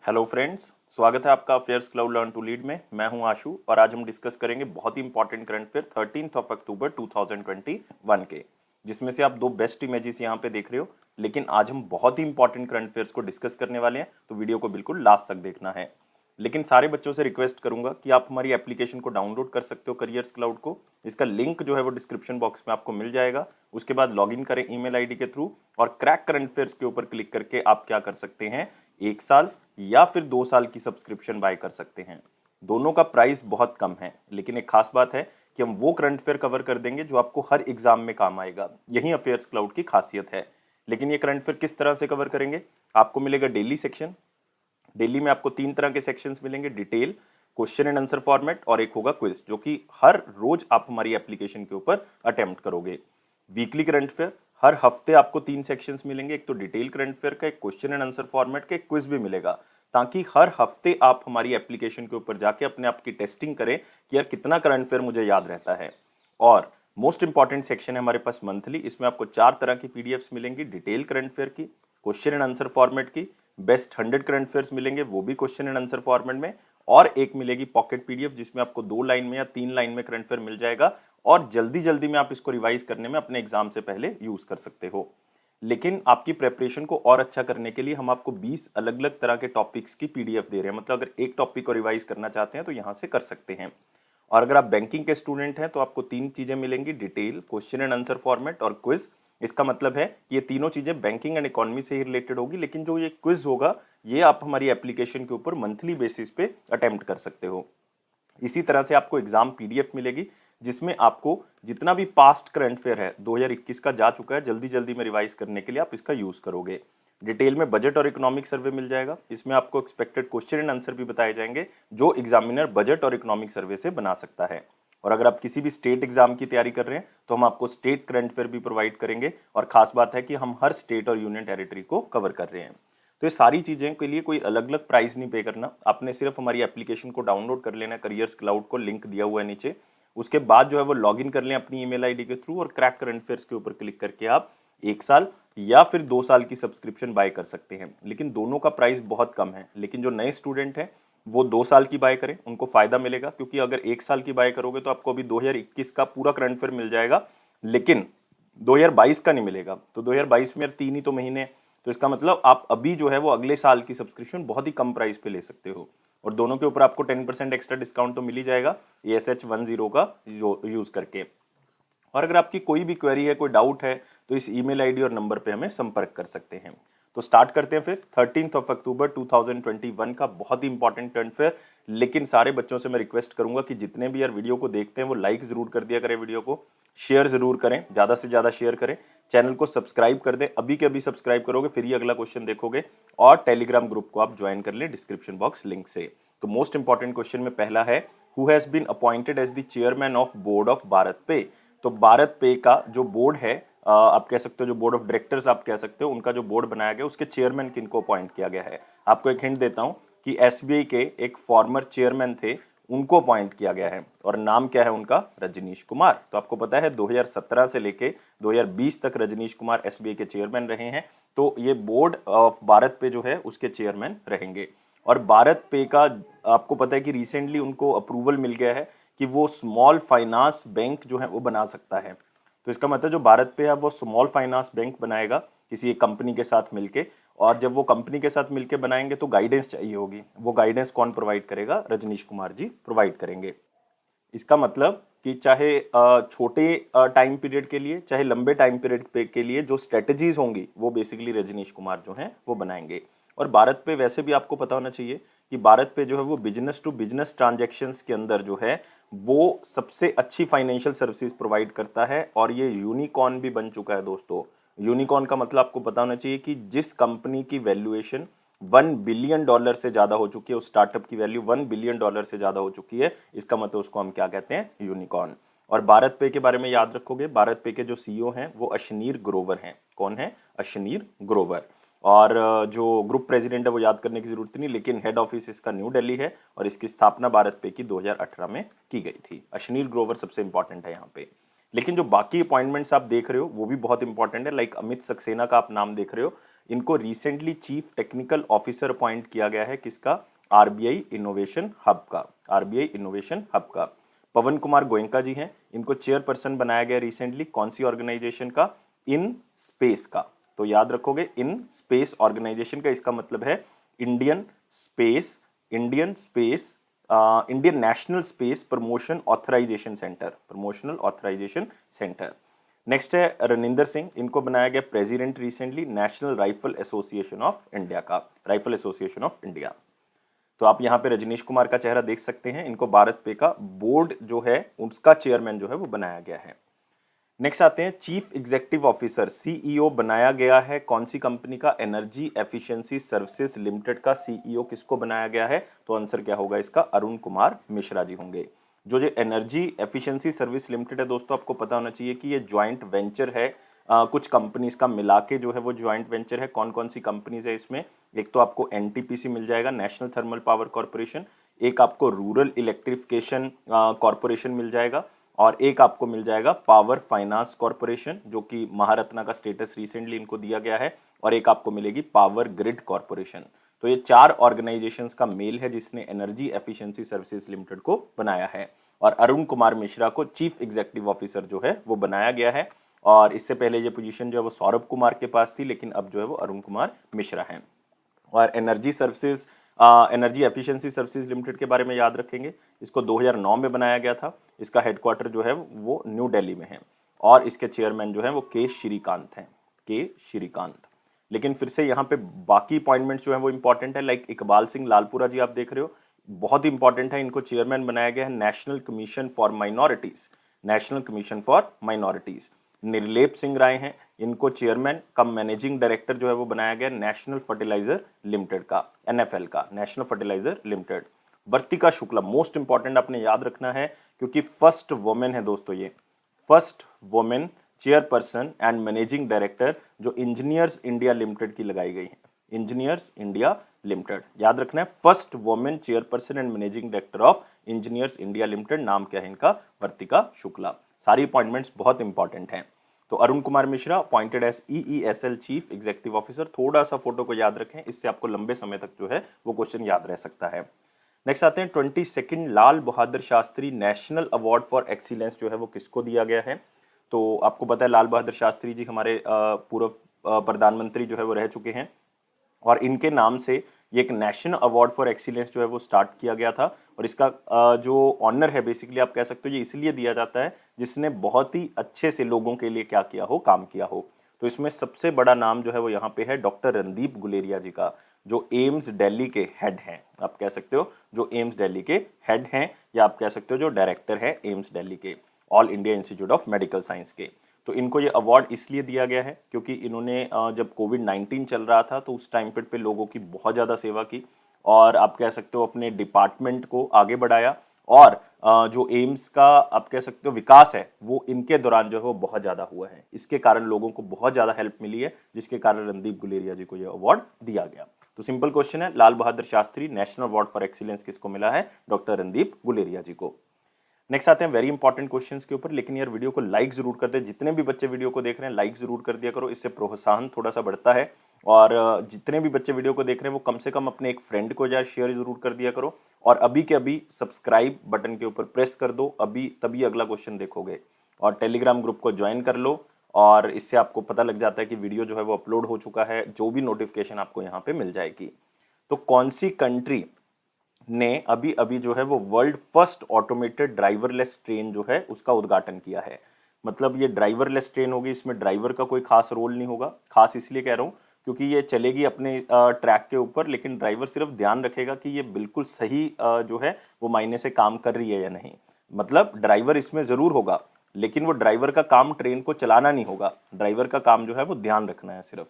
Hello friends, स्वागत है आपका affairs cloud learn to lead में। मैं हूं आशु और आज हम डिस्कस करेंगे बहुत ही इंपॉर्टेंट करंट अफेयर 13 अक्टूबर 2021 के, जिसमें से आप दो बेस्ट इमेजेस यहां पे देख रहे हो। लेकिन आज हम बहुत ही इंपॉर्टेंट करंट अफेयर्स को डिस्कस करने वाले हैं, तो वीडियो को बिल्कुल लास्ट तक देखना है। लेकिन सारे बच्चों से रिक्वेस्ट करूंगा कि आप हमारी एप्लीकेशन को डाउनलोड कर सकते हो करियर्स क्लाउड को। इसका लिंक जो है वो डिस्क्रिप्शन बॉक्स में आपको मिल जाएगा। उसके बाद लॉगिन करें ईमेल आईडी के थ्रू और क्रैक करंट अफेयर्स के ऊपर क्लिक करके आप क्या कर सकते हैं, 1 साल या फिर 2 साल की सब्सक्रिप्शन बाय कर सकते हैं। दोनों का प्राइस बहुत कम है, लेकिन एक खास बात है कि हम वो करंट अफेयर कवर कर देंगे जो आपको हर एग्जाम में काम आएगा। यही अफेयर्स क्लाउड की खासियत है। लेकिन ये करंट अफेयर किस तरह से कवर करेंगे? आपको मिलेगा डेली सेक्शन। डेली में आपको 3 तरह के सेक्शंस मिलेंगे, detail, question and answer format और एक होगा क्विज, जो कि हर रोज आप हमारी एप्लीकेशन के ऊपर अटेम्प्ट करोगे। वीकली करंट अफेयर, हर हफ्ते आपको 3 सेक्शंस मिलेंगे, एक तो डिटेल करंट अफेयर का, एक क्वेश्चन एंड आंसर फॉर्मेट का, एक क्विज भी मिलेगा, ताकि हर हफ्ते आप हमारी एप्लीकेशन के ऊपर जाके अपने आप की टेस्टिंग करें कि यार कितना करंट अफेयर मुझे याद रहता है। और मोस्ट इंपॉर्टेंट सेक्शन है हमारे पास मंथली। इसमें आपको 4 तरह की पीडीएफ्स मिलेंगी, डिटेल करंट अफेयर की, क्वेश्चन एंड आंसर फॉर्मेट की, बेस्ट 100 करंट अफेयर्स मिलेंगे वो भी क्वेश्चन एंड आंसर फॉर्मेट में, और एक मिलेगी पॉकेट पीडीएफ जिसमें आपको 2 लाइन में या 3 लाइन में करंट अफेयर मिल जाएगा और जल्दी जल्दी में आप इसको रिवाइज करने में अपने एग्जाम से पहले यूज कर सकते हो। लेकिन आपकी प्रेपरेशन को और अच्छा करने के लिए हम आपको 20 अलग अलग तरह के टॉपिक्स की पीडीएफ दे रहे हैं। मतलब अगर एक टॉपिक को रिवाइज करना चाहते हैं तो यहां से कर सकते हैं। और अगर आप बैंकिंग के स्टूडेंट हैं तो आपको 3 चीजें मिलेंगी, detail, question and answer format और क्विज। इसका मतलब है कि ये तीनों चीजें बैंकिंग एंड इकोनॉमी से ही रिलेटेड होगी, लेकिन जो ये क्विज होगा ये आप हमारी एप्लीकेशन के ऊपर मंथली बेसिस पे अटेम्प्ट कर सकते हो। इसी तरह से आपको एग्जाम पीडीएफ मिलेगी, जिसमें आपको जितना भी पास्ट करंट अफेयर है 2021 का जा चुका है, जल्दी जल्दी में रिवाइज करने के लिए आप इसका यूज करोगे। डिटेल में बजट और इकोनॉमिक सर्वे मिल जाएगा। इसमें आपको एक्सपेक्टेड क्वेश्चन एंड आंसर भी बताए जाएंगे जो एग्जामिनर बजट और इकोनॉमिक सर्वे से बना सकता है। और अगर आप किसी भी स्टेट एग्जाम की तैयारी कर रहे हैं तो हम आपको स्टेट करंट अफेयर भी प्रोवाइड करेंगे। और खास बात है कि हम हर स्टेट और यूनियन टेरिटरी को कवर कर रहे हैं। तो ये सारी चीजें के लिए कोई अलग अलग प्राइस नहीं पे करना, आपने सिर्फ हमारी एप्लीकेशन को डाउनलोड कर लेना, करियर्स क्लाउड को लिंक दिया हुआ है नीचे। उसके बाद जो है वो लॉगिन कर लें अपनी ईमेल आईडी के थ्रू और क्रैक करंट अफेयर्स के ऊपर क्लिक करके आप 1 साल या फिर 2 साल की सब्सक्रिप्शन बाय कर सकते हैं। लेकिन दोनों का प्राइस बहुत कम है। लेकिन जो नए स्टूडेंट हैं वो 2 साल की बाय करें, उनको फायदा मिलेगा, क्योंकि अगर 1 साल की बाय करोगे तो आपको अभी 2021 का पूरा करंट अफेयर मिल जाएगा, लेकिन 2022 का नहीं मिलेगा। तो 2022 में 3 ही तो महीने, तो इसका मतलब आप अभी जो है वो अगले साल की सब्सक्रिप्शन बहुत ही कम प्राइस पे ले सकते हो। और दोनों के ऊपर आपको 10% एक्स्ट्रा डिस्काउंट तो मिल ही जाएगा ASH10 का यूज करके। और अगर आपकी कोई भी क्वेरी है, कोई डाउट है, तो इस ईमेल आईडी और नंबर पे हमें संपर्क कर सकते हैं। तो स्टार्ट करते हैं फिर 13 अक्टूबर 2021 का बहुत ही इंपॉर्टेंट करंट अफेयर। लेकिन सारे बच्चों से मैं रिक्वेस्ट करूंगा कि जितने भी यार वीडियो को देखते हैं वो लाइक जरूर कर दिया करें, वीडियो को शेयर जरूर करें, ज्यादा से ज्यादा शेयर करें, चैनल को सब्सक्राइब कर दें। अभी के अभी सब्सक्राइब करोगे फिर ही अगला क्वेश्चन देखोगे। और टेलीग्राम ग्रुप को आप ज्वाइन कर लें डिस्क्रिप्शन बॉक्स लिंक से। तो मोस्ट इंपॉर्टेंट क्वेश्चन में पहला है, who has been appointed as the chairman of board of BharatPe. तो भारत पे का जो बोर्ड है, आप कह सकते हो जो बोर्ड ऑफ डायरेक्टर्स आप कह सकते हो, उनका जो बोर्ड बनाया गया उसके चेयरमैन किनको अपॉइंट किया गया है। आपको एक हिंट देता हूं कि एसबीआई के एक फॉर्मर चेयरमैन थे, उनको अपॉइंट किया गया है और नाम क्या है उनका? रजनीश कुमार। तो आपको पता है 2017 से लेके 2020 तक रजनीश कुमार एसबीआई के चेयरमैन रहे हैं। तो ये बोर्ड ऑफ भारत पे जो है उसके चेयरमैन रहेंगे। और भारत पे का आपको पता है कि रिसेंटली उनको अप्रूवल मिल गया है कि वो स्मॉल फाइनेंस बैंक जो है वो बना सकता है। तो इसका मतलब जो भारत पे है वो स्मॉल फाइनेंस बैंक बनाएगा किसी एक कंपनी के साथ मिलके। और जब वो कंपनी के साथ मिलके बनाएंगे तो गाइडेंस चाहिए होगी, वो गाइडेंस कौन प्रोवाइड करेगा? रजनीश कुमार जी प्रोवाइड करेंगे। इसका मतलब कि चाहे छोटे टाइम पीरियड के लिए चाहे लंबे टाइम पीरियड पे के लिए जो स्ट्रेटजीज होंगी वो बेसिकली रजनीश कुमार जो हैं वो बनाएंगे। और भारत पे वैसे भी आपको पता होना चाहिए कि भारत पे जो है वो बिजनेस टू बिजनेस ट्रांजैक्शंस के अंदर जो है वो सबसे अच्छी फाइनेंशियल सर्विसेज प्रोवाइड करता है। और ये यूनिकॉर्न भी बन चुका है दोस्तों। यूनिकॉर्न का मतलब आपको पता होना चाहिए कि जिस कंपनी की वैल्यूएशन $1 बिलियन से ज्यादा हो चुकी है, उस स्टार्टअप की वैल्यू $1 बिलियन से ज्यादा हो चुकी है, इसका मतलब उसको हम क्या कहते हैं? यूनिकॉर्न। और भारत पे के बारे में याद रखोगे, भारत पे के जो सीईओ हैं वो अशनीर ग्रोवर हैं। कौन है? अशनीर ग्रोवर। और जो ग्रुप प्रेसिडेंट है वो याद करने की जरूरत नहीं, लेकिन हेड ऑफिस इसका न्यू दिल्ली है और इसकी स्थापना भारत पे की 2018 में की गई थी। अशनीर ग्रोवर सबसे इंपॉर्टेंट है यहाँ पे। लेकिन जो बाकी अपॉइंटमेंट्स आप देख रहे हो वो भी बहुत इंपॉर्टेंट है। लाइक अमित सक्सेना का आप नाम देख रहे हो, इनको recently chief technical officer appoint किया गया है किसका, आरबीआई इनोवेशन हब का, आरबीआई इनोवेशन हब का। पवन कुमार गोयनका जी हैं, इनको चेयरपर्सन बनाया गया रिसेंटली, कौन सी ऑर्गेनाइजेशन का, इन स्पेस का। तो याद रखोगे इन स्पेस ऑर्गेनाइजेशन का, इसका मतलब है Indian space, Indian space, Indian national space promotion authorisation centre, promotional authorisation centre. Next है रनिंदर सिंह, इनको बनाया गया president recently national rifle association of India का, राइफल एसोसिएशन ऑफ इंडिया। तो आप यहाँ पे रजनीश कुमार का चेहरा देख सकते हैं, इनको भारत पे का बोर्ड जो है उसका चेयरमैन जो है वो बनाया गया है। नेक्स्ट आते हैं चीफ एग्जीक्यूटिव ऑफिसर, सीईओ बनाया गया है कौन सी कंपनी का, एनर्जी एफिशिएंसी सर्विसेज लिमिटेड का सीईओ किसको बनाया गया है, तो आंसर क्या होगा इसका, अरुण कुमार मिश्रा जी होंगे। जो एनर्जी एफिशिएंसी सर्विस लिमिटेड है दोस्तों, आपको पता होना चाहिए कि ये ज्वाइंट वेंचर है कुछ कंपनीज का मिला के जो है वो ज्वाइंट वेंचर है। कौन कौन सी कंपनीज है इसमें, एक तो आपको एनटीपीसी मिल जाएगा, नेशनल थर्मल पावर कॉर्पोरेशन, एक आपको रूरल इलेक्ट्रिफिकेशन कॉर्पोरेशन मिल जाएगा, और एक आपको मिल जाएगा पावर फाइनेंस कॉर्पोरेशन जो कि महारत्ना का स्टेटस रिसेंटली इनको दिया गया है, और एक आपको मिलेगी पावर ग्रिड कॉर्पोरेशन। तो ये 4 ऑर्गेनाइजेशंस का मेल है जिसने एनर्जी एफिशिएंसी सर्विसेज लिमिटेड को बनाया है, और अरुण कुमार मिश्रा को चीफ एग्जीक्यूटिव ऑफिसर जो है वो बनाया गया है। और इससे पहले ये पोजीशन जो है वो सौरभ कुमार के पास थी, लेकिन अब जो है वो अरुण कुमार मिश्रा हैं। और energy services, energy efficiency services limited के बारे में याद रखेंगे, इसको 2009 में बनाया गया था, इसका हेडक्वार्टर जो है वो न्यू दिल्ली में है, और इसके चेयरमैन जो है वो के श्रीकांत हैं, के श्रीकांत। लेकिन फिर से यहाँ पे बाकी अपॉइंटमेंट जो है वो इंपॉर्टेंट है, लाइक इकबाल सिंह लालपुरा जी आप देख रहे हो, बहुत इंपॉर्टेंट है, इनको चेयरमैन बनाया गया है National Commission for Minorities, National Commission for Minorities. Nirlep Singh Rai हैं, इनको चेयरमैन कम मैनेजिंग डायरेक्टर जो है वो बनाया गया नेशनल फर्टिलाइजर लिमिटेड का, एनएफएल का, नेशनल फर्टिलाइजर लिमिटेड। वर्तिका शुक्ला मोस्ट इंपॉर्टेंट आपने याद रखना है, क्योंकि फर्स्ट वुमेन है दोस्तों ये, first women chairperson and managing director जो इंजीनियर्स इंडिया लिमिटेड की लगाई गई है, इंजीनियर्स इंडिया लिमिटेड। याद रखना है first women chairperson and managing director of engineers India limited, नाम क्या है इनका, वर्तिका शुक्ला। सारी अपॉइंटमेंट्स बहुत इंपॉर्टेंट हैं। तो Arun Kumar Mishra appointed as EESL chief executive officer, थोड़ा सा फोटो को याद रखें, इससे आपको लंबे समय तक जो है वो क्वेश्चन याद रह सकता है। नेक्स्ट आते हैं 22 Lal Bahadur Shastri National Award for Excellence जो है वो किसको दिया गया है। तो आपको पता है लाल बहादुर शास्त्री जी हमारे पूर्व प्रधानमंत्री जो है वो रह चुके हैं, और इनके नाम से ये एक नेशनल अवार्ड फॉर एक्सीलेंस जो है वो स्टार्ट किया गया था, और इसका जो ऑनर है बेसिकली आप कह सकते हो ये इसलिए दिया जाता है जिसने बहुत ही अच्छे से लोगों के लिए क्या किया हो, काम किया हो। तो इसमें सबसे बड़ा नाम जो है वो यहाँ पे है डॉक्टर रणदीप गुलेरिया जी का, जो एम्स दिल्ली के हेड हैं, आप कह सकते हो जो एम्स दिल्ली के हेड हैं, या आप कह सकते हो जो डायरेक्टर है एम्स दिल्ली के, all India institute of medical science के। तो इनको ये अवार्ड इसलिए दिया गया है क्योंकि इन्होंने जब कोविड-19 चल रहा था तो उस टाइम पे लोगों की बहुत ज़्यादा सेवा की, और आप कह सकते हो अपने डिपार्टमेंट को आगे बढ़ाया, और जो एम्स का आप कह सकते हो विकास है वो इनके दौरान जो है वो बहुत ज़्यादा हुआ है, इसके कारण लोगों को बहुत ज़्यादा हेल्प मिली है, जिसके कारण रणदीप गुलेरिया जी को ये अवार्ड दिया गया। तो सिंपल क्वेश्चन है, Lal Bahadur Shastri National Award for Excellence किसको मिला है, डॉक्टर रणदीप गुलेरिया जी को। नेक्स्ट आते हैं वेरी इंपॉर्टेंट क्वेश्चंस के ऊपर, लेकिन यार वीडियो को लाइक जरूर कर दे, जितने भी बच्चे वीडियो को देख रहे हैं लाइक जरूर कर दिया करो, इससे प्रोत्साहन थोड़ा सा बढ़ता है। और जितने भी बच्चे वीडियो को देख रहे हैं वो कम से कम अपने एक फ्रेंड को या शेयर जरूर कर दिया करो, और अभी के अभी सब्सक्राइब बटन के ऊपर प्रेस कर दो, अभी तभी अगला क्वेश्चन देखोगे, और टेलीग्राम ग्रुप को ज्वाइन कर लो, और इससे आपको पता लग जाता है कि वीडियो जो है वो अपलोड हो चुका है, जो भी नोटिफिकेशन आपको यहाँ पे मिल जाएगी। तो कौन सी कंट्री ने अभी अभी जो है वो world first automated driverless train जो है उसका उद्घाटन किया है। मतलब ये ड्राइवरलेस ट्रेन होगी, इसमें ड्राइवर का कोई खास रोल नहीं होगा, खास इसलिए कह रहा हूँ क्योंकि ये चलेगी अपने ट्रैक के ऊपर, लेकिन ड्राइवर सिर्फ ध्यान रखेगा कि ये बिल्कुल सही जो है वो मायने से काम कर रही है या नहीं। मतलब ड्राइवर इसमें ज़रूर होगा, लेकिन वो ड्राइवर का काम ट्रेन को चलाना नहीं होगा, ड्राइवर का काम जो है वो ध्यान रखना है सिर्फ।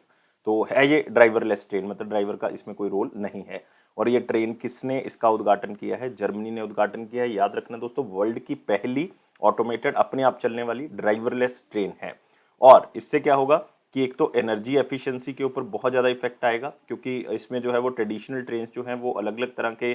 तो है ये ड्राइवरलेस ट्रेन, मतलब ड्राइवर का इसमें कोई रोल नहीं है। और ये ट्रेन किसने इसका उद्घाटन किया है, जर्मनी ने उद्घाटन किया है। याद रखना दोस्तों, वर्ल्ड की पहली ऑटोमेटेड अपने आप चलने वाली ड्राइवरलेस ट्रेन है। और इससे क्या होगा कि एक तो एनर्जी एफिशिएंसी के ऊपर बहुत ज़्यादा इफेक्ट आएगा, क्योंकि इसमें जो है वो ट्रेडिशनल ट्रेन जो हैं वो अलग अलग तरह के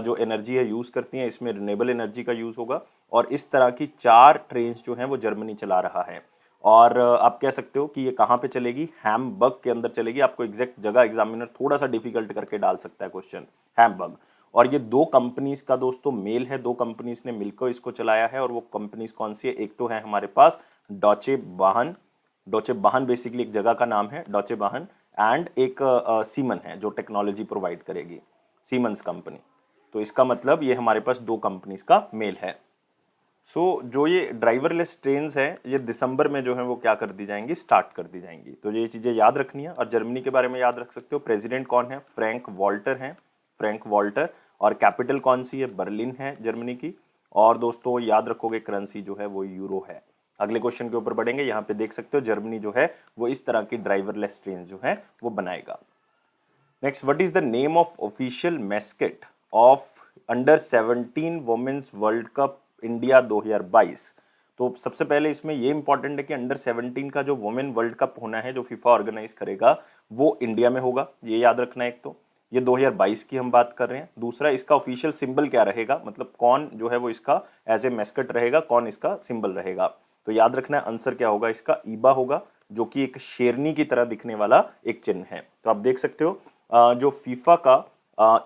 जो एनर्जी है यूज़ करती हैं, इसमें रिन्यूएबल एनर्जी का यूज़ होगा, और इस तरह की 4 ट्रेन जो हैं वो जर्मनी चला रहा है। और आप कह सकते हो कि ये कहाँ पे चलेगी, हैमबर्ग के अंदर चलेगी। आपको एग्जैक्ट जगह एग्जामिनर थोड़ा सा डिफिकल्ट करके डाल सकता है क्वेश्चन, हैमबर्ग। और ये दो कंपनीज का दोस्तों मेल है, दो कंपनीज ने मिलकर इसको चलाया है, और वो कंपनीज कौन सी है, एक तो है हमारे पास डॉचे बाहन, डॉचे बाहन बेसिकली एक जगह का नाम है डॉचे बाहन, एंड एक सीमन है जो टेक्नोलॉजी प्रोवाइड करेगी, सीमंस कंपनी। तो इसका मतलब ये हमारे पास दो कंपनीज का मेल है। जो ये ड्राइवरलेस ट्रेन्स हैं ये दिसंबर में जो है वो क्या कर दी जाएंगी, स्टार्ट कर दी जाएंगी। तो ये चीज़ें याद रखनी है। और जर्मनी के बारे में याद रख सकते हो, प्रेसिडेंट कौन है, फ्रैंक वॉल्टर हैं, फ्रैंक वॉल्टर। और कैपिटल कौन सी है, बर्लिन है जर्मनी की। और दोस्तों याद रखोगे करेंसी जो है वो यूरो है। अगले क्वेश्चन के ऊपर बढ़ेंगे। यहाँ पे देख सकते हो जर्मनी जो है वो इस तरह की ड्राइवरलेस ट्रेन जो है वो बनाएगा। Next, what is the name of official mascot of under 17 women's world cup India 2022। तो सबसे पहले इसमें ये इंपॉर्टेंट है कि अंडर 17 का जो वुमेन वर्ल्ड कप होना है जो फीफा ऑर्गेनाइज करेगा वो इंडिया में होगा, ये याद रखना है। एक तो ये 2022 की हम बात कर रहे हैं। दूसरा, इसका ऑफिशियल सिंबल क्या रहेगा, मतलब कौन जो है वो इसका एज ए मैस्केट रहेगा, कौन इसका सिंबल रहेगा। तो याद रखना है आंसर क्या होगा इसका, ईबा होगा, जो कि एक शेरनी की तरह दिखने वाला एक चिन्ह है। तो आप देख सकते हो जो फीफा का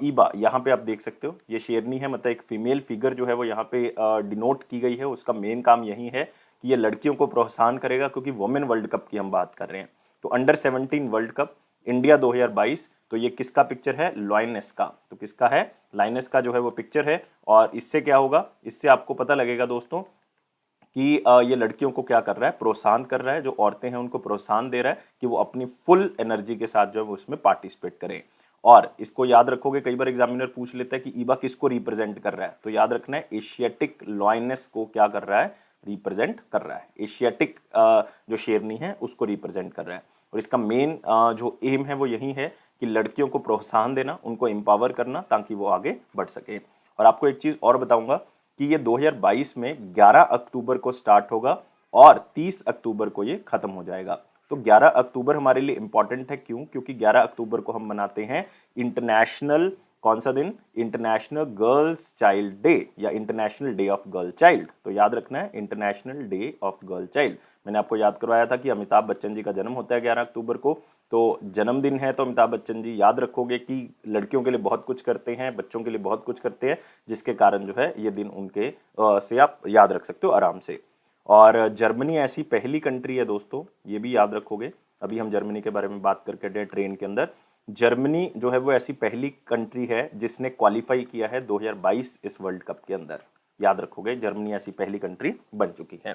ईबा यहाँ पे आप देख सकते हो ये शेरनी है, मतलब एक फीमेल फिगर जो है वो यहाँ पे डिनोट की गई है। उसका मेन काम यही है कि ये लड़कियों को प्रोत्साहन करेगा, क्योंकि वुमेन वर्ल्ड कप की हम बात कर रहे हैं। तो अंडर 17 वर्ल्ड कप इंडिया 2022, तो ये किसका पिक्चर है, लायनेस का। तो किसका है, लायनेस का जो है वो पिक्चर है। और इससे क्या होगा, इससे आपको पता लगेगा दोस्तों कि ये लड़कियों को क्या कर रहा है, प्रोत्साहन कर रहा है, जो औरतें हैं उनको प्रोत्साहन दे रहा है कि वो अपनी फुल एनर्जी के साथ जो है उसमें पार्टिसिपेट करें। और इसको याद रखोगे, कई बार एग्जामिनर पूछ लेता है कि ईबा किसको रिप्रेजेंट कर रहा है, तो याद रखना है एशियाटिक लॉयनेस को क्या कर रहा है, रिप्रेजेंट कर रहा है। एशियाटिक जो शेरनी है उसको रिप्रेजेंट कर रहा है। और इसका मेन जो एम है वो यही है कि लड़कियों को प्रोत्साहन देना, उनको एम्पावर करना, ताकि वो आगे बढ़ सके। और आपको एक चीज़ और बताऊंगा कि ये 2022 में 11 अक्टूबर को स्टार्ट होगा और 30 अक्टूबर को ये खत्म हो जाएगा। तो 11 अक्टूबर हमारे लिए इंपॉर्टेंट है, क्यों, क्योंकि 11 अक्टूबर को हम मनाते हैं इंटरनेशनल, कौन सा दिन, इंटरनेशनल गर्ल्स चाइल्ड डे या international day of girl child. तो याद रखना है international day of girl child. मैंने आपको याद करवाया था कि अमिताभ बच्चन जी का जन्म होता है 11 अक्टूबर को। तो जन्मदिन है तो अमिताभ बच्चन जी याद रखोगे कि लड़कियों के लिए बहुत कुछ करते हैं, बच्चों के लिए बहुत कुछ करते हैं, जिसके कारण जो है ये दिन उनके से आप याद रख सकते हो आराम से। और जर्मनी ऐसी पहली कंट्री है दोस्तों, ये भी याद रखोगे। अभी हम जर्मनी के बारे में बात करके हैं ट्रेन के अंदर। जर्मनी जो है वो ऐसी पहली कंट्री है जिसने क्वालिफाई किया है 2022 इस वर्ल्ड कप के अंदर। याद रखोगे जर्मनी ऐसी पहली कंट्री बन चुकी है।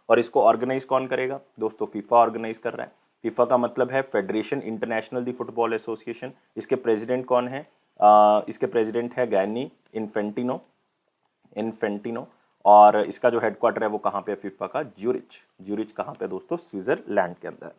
और इसको ऑर्गेनाइज कौन करेगा दोस्तों, फीफा ऑर्गेनाइज कर रहा है। फीफा का मतलब है फेडरेशन इंटरनेशनल दी फुटबॉल एसोसिएशन। इसके प्रेसिडेंट कौन है, इसके प्रेसिडेंट है गैनी इन्फेंटिनो, इन्फेंटिनो। और इसका जो हेडक्वार्टर है वो कहाँ पे है, फीफा का ज्यूरिच। ज्यूरिच कहाँ पे दोस्तों, स्विट्जरलैंड के अंदर।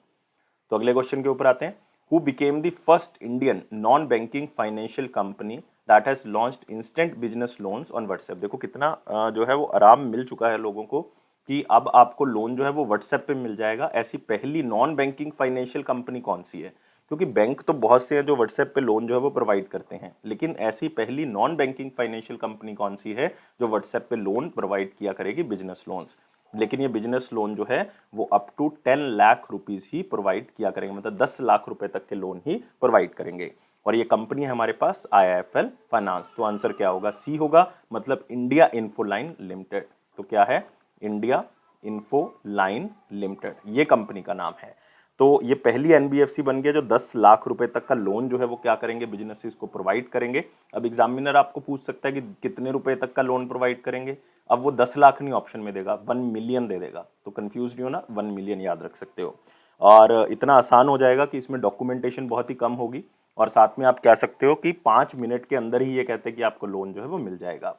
तो अगले क्वेश्चन के ऊपर आते हैं। Who became the first Indian non banking financial company that has launched instant business loans on WhatsApp. देखो कितना जो है वो आराम मिल चुका है लोगों को कि अब आपको लोन जो है वो व्हाट्सएप पे मिल जाएगा। ऐसी पहली नॉन बैंकिंग फाइनेंशियल कंपनी कौन सी है, क्योंकि बैंक तो बहुत से हैं जो व्हाट्सएप पे लोन जो है वो प्रोवाइड करते हैं, लेकिन ऐसी पहली नॉन बैंकिंग फाइनेंशियल कंपनी कौन सी है जो व्हाट्सएप पे लोन प्रोवाइड किया करेगी, बिजनेस लोन्स। लेकिन ये बिजनेस लोन जो है वो अप टू 10 लाख रुपीज ही प्रोवाइड किया करेंगे, मतलब 10 लाख रुपए तक के लोन ही प्रोवाइड करेंगे। और ये कंपनी है हमारे पास IIFL फाइनेंस। तो आंसर क्या होगा, सी होगा, मतलब इंडिया इन्फोलाइन लिमिटेड। तो क्या है, इंडिया इन्फोलाइन लिमिटेड, ये कंपनी का नाम है। तो ये पहली NBFC बन गया जो 10 लाख रुपए तक का लोन जो है वो क्या करेंगे, बिजनेसेस को प्रोवाइड करेंगे। अब एग्जामिनर आपको पूछ सकता है कि कितने रुपए तक का लोन प्रोवाइड करेंगे। अब वो 10 लाख नहीं ऑप्शन में देगा, 1 मिलियन दे देगा। तो कंफ्यूज नहीं होना, 1 मिलियन याद रख सकते हो। और इतना आसान हो जाएगा कि इसमें डॉक्यूमेंटेशन बहुत ही कम होगी। और साथ में आप कह सकते हो कि 5 मिनट के अंदर ही ये कहते हैं कि आपको लोन जो है वो मिल जाएगा।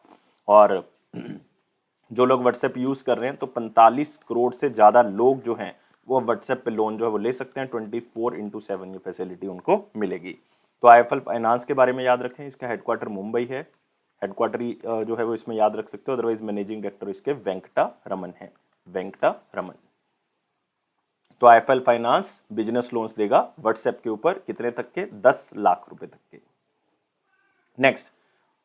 और जो लोग व्हाट्सएप यूज़ कर रहे हैं तो 45 करोड़ से ज़्यादा लोग जो हैं वो व्हाट्सएप पे लोन जो है वो ले सकते हैं। 24/7 ये फैसिलिटी उनको मिलेगी। तो IIFL फाइनेंस के बारे में याद रखें, इसका हेडक्वार्टर मुंबई है। हेडक्वार्टर जो है वो इसमें याद रख सकते हो। अदरवाइज मैनेजिंग डायरेक्टर इसके वेंकटा रमन है, वेंकटा रमन। तो IIFL फाइनेंस बिजनेस लोन्स देगा व्हाट्सएप के ऊपर, कितने तक के, 10 लाख रुपए तक के। नेक्स्ट,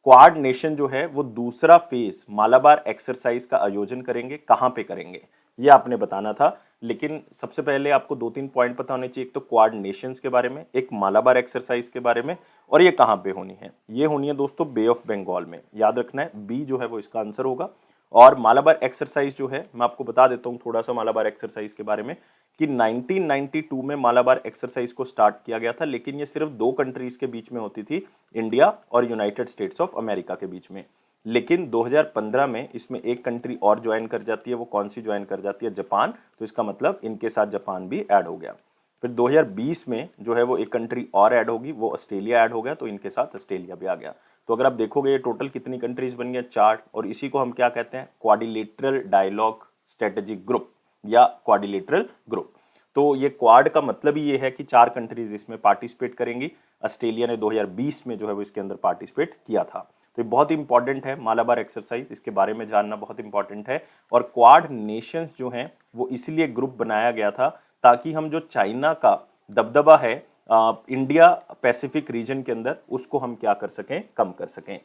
क्वाड नेशन जो है वो दूसरा फेज मालाबार एक्सरसाइज का आयोजन करेंगे, कहां पे करेंगे ये आपने बताना था। लेकिन सबसे पहले आपको 2-3 पॉइंट पता होने चाहिए। एक तो क्वाड नेशंस के बारे में, एक मालाबार एक्सरसाइज के बारे में, और ये कहाँ पे होनी है। ये होनी है दोस्तों बे ऑफ बंगाल में, याद रखना है, बी जो है वो इसका आंसर होगा। और मालाबार एक्सरसाइज जो है, मैं आपको बता देता हूँ थोड़ा सा मालाबार एक्सरसाइज के बारे में कि 1992 में मालाबार एक्सरसाइज को स्टार्ट किया गया था, लेकिन ये सिर्फ 2 कंट्रीज के बीच में होती थी, इंडिया और यूनाइटेड स्टेट्स ऑफ अमेरिका के बीच में। लेकिन 2015 में इसमें एक कंट्री और ज्वाइन कर जाती है। वो कौन सी ज्वाइन कर जाती है? जापान। तो इसका मतलब इनके साथ जापान भी ऐड हो गया। फिर 2020 में जो है वो एक कंट्री और ऐड होगी, वो ऑस्ट्रेलिया ऐड हो गया, तो इनके साथ ऑस्ट्रेलिया भी आ गया। तो अगर आप देखोगे ये टोटल कितनी कंट्रीज बन गई? 4। और इसी को हम क्या कहते हैं? क्वाड्रिलेटरल डायलॉग स्ट्रेटेजिक ग्रुप या क्वाड्रिलेटरल ग्रुप। तो ये क्वाड का मतलब ही ये है कि 4 कंट्रीज इसमें पार्टिसिपेट करेंगी। ऑस्ट्रेलिया ने 2020 में जो है वो इसके अंदर पार्टिसिपेट किया था। तो ये बहुत इंपॉर्टेंट है मालाबार एक्सरसाइज, इसके बारे में जानना बहुत इंपॉर्टेंट है। और क्वाड नेशंस जो हैं वो इसलिए ग्रुप बनाया गया था ताकि हम जो चाइना का दबदबा है इंडिया पैसिफिक रीजन के अंदर, उसको हम क्या कर सकें? कम कर सकें।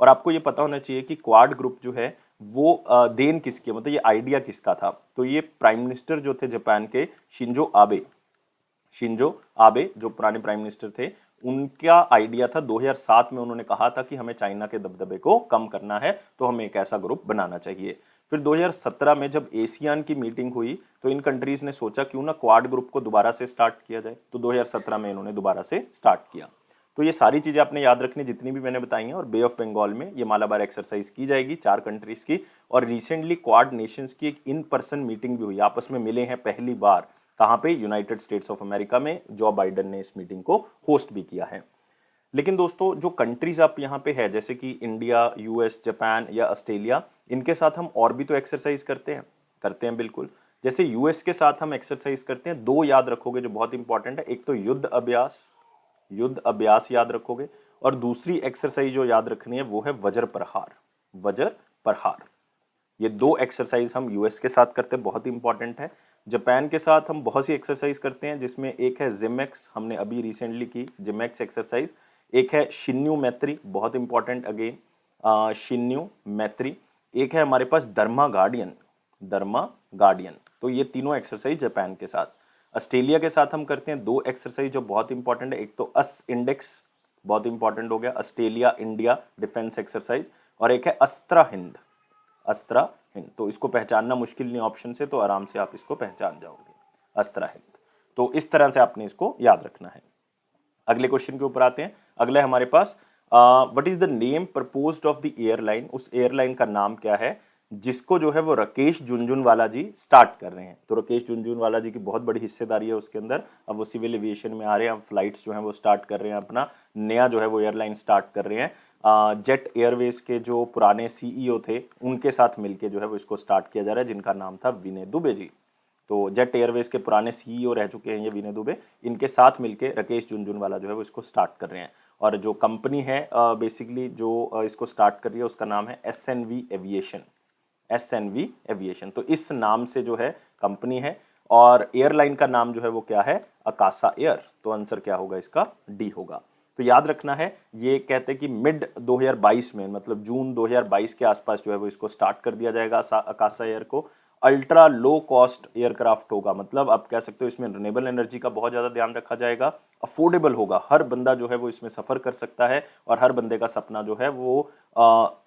और आपको ये पता होना चाहिए कि क्वाड ग्रुप जो है वो देन किसकी, मतलब ये आइडिया किसका था? तो ये प्राइम मिनिस्टर जो थे जापान के, शिंजो आबे जो पुराने प्राइम मिनिस्टर थे, उनका आइडिया था। 2007 में उन्होंने कहा था कि हमें चाइना के दबदबे को कम करना है, तो हमें एक ऐसा ग्रुप बनाना चाहिए। फिर 2017 में जब एशियान की मीटिंग हुई तो इन कंट्रीज ने सोचा क्यों ना क्वाड ग्रुप को दोबारा से स्टार्ट किया जाए, तो 2017 में इन्होंने दोबारा से स्टार्ट किया। तो ये सारी चीजें आपने याद रखनी जितनी भी मैंने बताई हैं। और बे ऑफ बंगाल में ये मालाबार एक्सरसाइज की जाएगी 4 कंट्रीज की। और रिसेंटली क्वाड नेशंस की एक इन पर्सन मीटिंग भी हुई, आपस में मिले हैं पहली बार। कहाँ पे? यूनाइटेड स्टेट्स ऑफ अमेरिका में। जो बाइडेन ने इस मीटिंग को होस्ट भी किया है। लेकिन दोस्तों जो कंट्रीज आप यहाँ पे है, जैसे कि इंडिया, यूएस, जापान या ऑस्ट्रेलिया, इनके साथ हम और भी तो एक्सरसाइज करते हैं बिल्कुल। जैसे यूएस के साथ हम एक्सरसाइज करते हैं, 2 याद रखोगे जो बहुत इंपॉर्टेंट है। एक तो युद्ध अभ्यास याद रखोगे, और दूसरी एक्सरसाइज जो याद रखनी है वो है वज्र प्रहार। ये 2 एक्सरसाइज हम यूएस के साथ करते हैं, बहुत इंपॉर्टेंट है। जापान के साथ हम बहुत सी एक्सरसाइज करते हैं, जिसमें एक है जिमेक्स, हमने अभी रिसेंटली की जिमेक्स एक्सरसाइज। एक है शिन्यू मैत्री, बहुत इंपॉर्टेंट अगेन, शिन्यू मैत्री। एक है हमारे पास धर्मा गार्डियन। तो ये तीनों एक्सरसाइज जापान के साथ। ऑस्ट्रेलिया के साथ हम करते हैं 2 एक्सरसाइज जो बहुत इंपॉर्टेंट है। एक तो अस इंडेक्स, बहुत इंपॉर्टेंट हो गया, ऑस्ट्रेलिया इंडिया डिफेंस एक्सरसाइज। और एक है अस्त्रा हिंद। तो इसको पहचानना मुश्किल नहीं ऑप्शन से, तो आराम से आप इसको पहचान जाओगे, अस्त्रा हिंद। तो इस तरह से आपने इसको याद रखना है। अगले क्वेश्चन के ऊपर आते हैं। अगला है हमारे पास what is the name proposed of the airline. उस एयरलाइन का नाम क्या है जिसको जो है वो राकेश झुनझुनवाला जी स्टार्ट कर रहे हैं। तो राकेश झुनझुनवाला जी की बहुत बड़ी हिस्सेदारी है उसके अंदर। अब वो सिविल एविएशन में आ रहे हैं, अब फ्लाइट्स जो हैं वो स्टार्ट कर रहे हैं, अपना नया जो है वो एयरलाइन स्टार्ट कर रहे हैं। जेट एयरवेज के जो पुराने सीईओ थे उनके साथ मिलके जो है वो इसको स्टार्ट किया जा रहा है, जिनका नाम था विनय दुबे जी। तो जेट एयरवेज के पुराने सीईओ रह चुके हैं ये विनय दुबे, इनके साथ मिलके राकेश झुनझुनवाला जो है वो इसको स्टार्ट कर रहे हैं। और जो कंपनी है बेसिकली जो इसको स्टार्ट कर रही है उसका नाम है एसएनवी एविएशन। तो इस नाम से जो है कंपनी है, और एयरलाइन का नाम जो है वो क्या है? अकासा एयर। तो आंसर क्या होगा इसका? डी होगा। तो याद रखना है, ये कहते हैं कि मिड 2022 में, मतलब जून 2022 के आसपास जो है वो इसको स्टार्ट कर दिया जाएगा अकासा एयर को। अल्ट्रा लो कॉस्ट एयरक्राफ्ट होगा, मतलब आप कह सकते हो इसमें रिन्यूएबल एनर्जी का बहुत ज़्यादा ध्यान रखा जाएगा। अफोर्डेबल होगा, हर बंदा जो है वो इसमें सफ़र कर सकता है, और हर बंदे का सपना जो है वो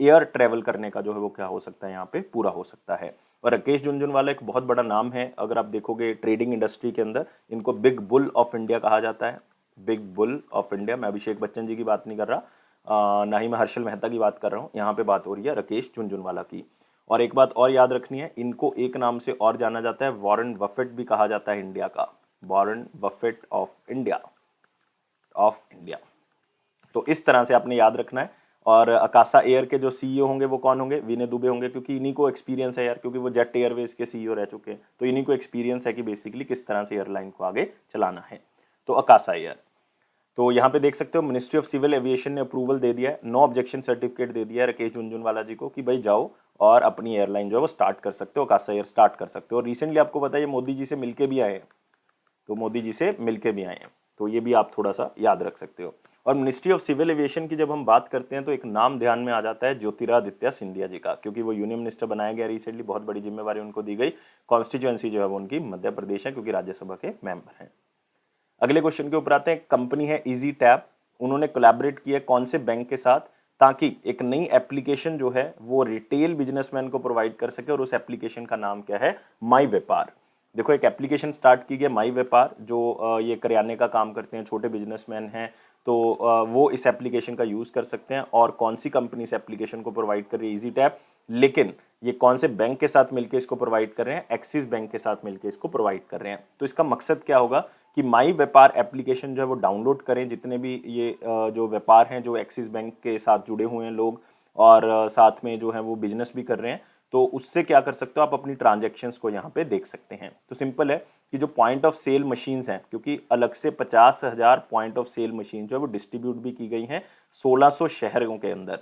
एयर ट्रेवल करने का जो है वो क्या हो सकता है यहाँ पे पूरा हो सकता है। और राकेश झुनझुनवाला एक बहुत बड़ा नाम है, अगर आप देखोगे ट्रेडिंग इंडस्ट्री के अंदर इनको बिग बुल ऑफ इंडिया कहा जाता है। Big bull of India. मैं अभिषेक बच्चन जी की बात नहीं कर रहा, ना ही मैं हर्षल मेहता की बात कर रहा हूँ, यहाँ पे बात हो रही है राकेश झुनझुनवाला की। और एक बात और याद रखनी है, इनको एक नाम से और जाना जाता है, वॉरेन बफेट भी कहा जाता है इंडिया का, वॉरेन बफेट ऑफ इंडिया। तो इस तरह से आपने याद रखना है। और अकासा एयर के जो सीईओ होंगे वो कौन होंगे? विनय दुबे होंगे, क्योंकि इन्हीं को एक्सपीरियंस है यार, क्योंकि वो जेट एयरवेज के सीईओ रह चुके हैं, तो इन्हीं को एक्सपीरियंस है कि बेसिकली किस तरह से एयरलाइन को आगे चलाना है। तो अकासा एयर। तो यहाँ पे देख सकते हो मिनिस्ट्री ऑफ सिविल एविएशन ने अप्रूवल दे दिया है, नो ऑब्जेक्शन सर्टिफिकेट दे दिया है राकेश झुनझुनवाला जी को कि भाई जाओ और अपनी एयरलाइन जो है वो स्टार्ट कर सकते हो, अकासा एयर स्टार्ट कर सकते हो। और रिसेंटली आपको पता है ये मोदी जी से मिलके भी आए हैं, तो मोदी जी से मिलके भी आए हैं, तो ये भी आप थोड़ा सा याद रख सकते हो। और मिनिस्ट्री ऑफ सिविल एविएशन की जब हम बात करते हैं तो एक नाम ध्यान में आ जाता है ज्योतिरादित्य सिंधिया जी का, क्योंकि वो यूनियन मिनिस्टर बनाया गया रिसेंटली, बहुत बड़ी जिम्मेवारी उनको दी गई। कॉन्स्टिट्यूएंसी जो है वो उनकी मध्य प्रदेश है, क्योंकि राज्यसभा के मेंबर हैं। अगले क्वेश्चन के ऊपर आते हैं। कंपनी है इजी टैप, उन्होंने कोलैबोरेट किया कौन से बैंक के साथ, ताकि एक नई एप्लीकेशन जो है वो रिटेल बिजनेसमैन को प्रोवाइड कर सके, और उस एप्लीकेशन का नाम क्या है, माई व्यापार। देखो एक एप्लीकेशन स्टार्ट की गई माई व्यापार, जो ये करियाने का काम करते हैं, छोटे बिजनेसमैन हैं, तो वो इस एप्लीकेशन का यूज़ कर सकते हैं। और कौन सी कंपनी इस एप्लीकेशन को प्रोवाइड कर रही है, इजी टैप। लेकिन ये कौन से बैंक के साथ मिलकर इसको प्रोवाइड कर रहे हैं, एक्सिस बैंक के साथ मिलकर इसको प्रोवाइड कर रहे हैं। तो इसका मकसद क्या होगा कि माई व्यापार एप्लीकेशन जो है वो डाउनलोड करें जितने भी ये जो व्यापार हैं, जो एक्सिस बैंक के साथ जुड़े हुए हैं लोग, और साथ में जो है वो बिजनेस भी कर रहे हैं, तो उससे क्या कर सकते हो आप, अपनी ट्रांजैक्शंस को यहाँ पे देख सकते हैं। तो सिंपल है कि जो पॉइंट ऑफ सेल मशीन्स हैं, क्योंकि अलग से 50,000 पॉइंट ऑफ सेल मशीन जो है वो डिस्ट्रीब्यूट भी की गई हैं 1600 शहरों के अंदर।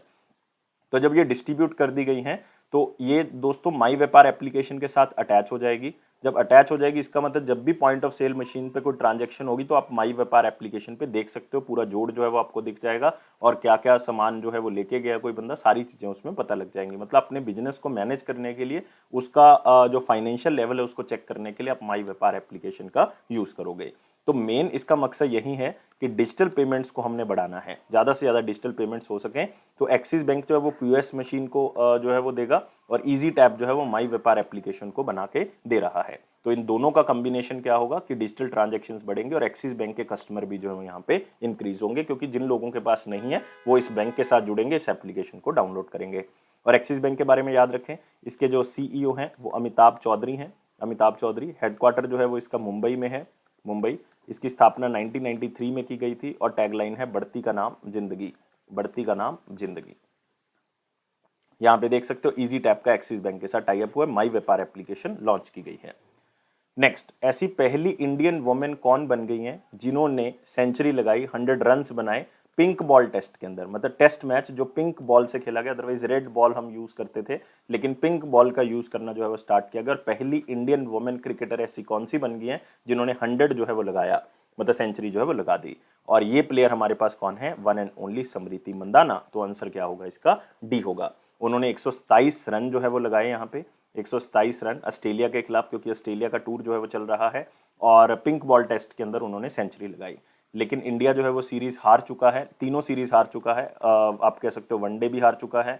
तो जब ये डिस्ट्रीब्यूट कर दी गई हैं तो ये दोस्तों माई व्यापार एप्लीकेशन के साथ अटैच हो जाएगी। जब अटैच हो जाएगी इसका मतलब जब भी पॉइंट ऑफ सेल मशीन पे कोई ट्रांजैक्शन होगी तो आप माई व्यापार एप्लीकेशन पे देख सकते हो, पूरा जोड़ जो है वो आपको दिख जाएगा, और क्या क्या सामान जो है वो लेके गया कोई बंदा, सारी चीज़ें उसमें पता लग जाएंगी। मतलब अपने बिजनेस को मैनेज करने के लिए, उसका जो फाइनेंशियल लेवल है उसको चेक करने के लिए आप माई व्यापार एप्लीकेशन का यूज़ करोगे। तो मेन इसका मकसद यही है कि डिजिटल पेमेंट्स को हमने बढ़ाना है, ज़्यादा से ज़्यादा डिजिटल पेमेंट्स हो सकें। तो एक्सिस बैंक जो है वो पीओएस मशीन को जो है वो देगा, और इजी टैप जो है वो माई व्यापार एप्लीकेशन को बना के दे रहा है। तो इन दोनों का कॉम्बिनेशन क्या होगा कि डिजिटल ट्रांजैक्शंस बढ़ेंगे, और एक्सिस बैंक के कस्टमर भी जो है यहाँ पे इंक्रीज होंगे, क्योंकि जिन लोगों के पास नहीं है वो इस बैंक के साथ जुड़ेंगे, इस एप्लीकेशन को डाउनलोड करेंगे। और एक्सिस बैंक के बारे में याद रखें, इसके जो सीईओ हैं वो अमिताभ चौधरी हैं। अमिताभ चौधरी, हेडक्वार्टर जो है वो इसका मुंबई में है, मुंबई। इसकी स्थापना 1993 में की गई थी, और टैगलाइन है बढ़ती का नाम जिंदगी, बढ़ती का नाम जिंदगी। यहाँ पे देख सकते हो इजी टैप का एक्सिस बैंक के साथ टाई अप हुआ है, माई व्यापार एप्लीकेशन लॉन्च की गई है। नेक्स्ट, ऐसी पहली इंडियन वुमेन कौन बन गई हैं जिन्होंने सेंचुरी लगाई, 100 रन्स बनाए पिंक बॉल टेस्ट के अंदर। मतलब टेस्ट मैच जो पिंक बॉल से खेला गया, अदरवाइज रेड बॉल हम यूज करते थे, लेकिन पिंक बॉल का यूज करना जो है वो स्टार्ट किया गया। और पहली इंडियन वुमेन क्रिकेटर ऐसी कौन सी बन गई है जिन्होंने 100 जो है वो लगाया, मतलब सेंचुरी जो है वो लगा दी। और ये प्लेयर हमारे पास कौन है, वन एंड ओनली स्मृति मंदाना। तो आंसर क्या होगा इसका, डी होगा। उन्होंने 127 रन जो है वो लगाए यहाँ पे, 127 रन ऑस्ट्रेलिया के खिलाफ, क्योंकि ऑस्ट्रेलिया का टूर जो है वो चल रहा है, और पिंक बॉल टेस्ट के अंदर उन्होंने सेंचुरी लगाई। लेकिन इंडिया जो है वो सीरीज हार चुका है, तीनों सीरीज हार चुका है। आप कह सकते हो वनडे भी हार चुका है,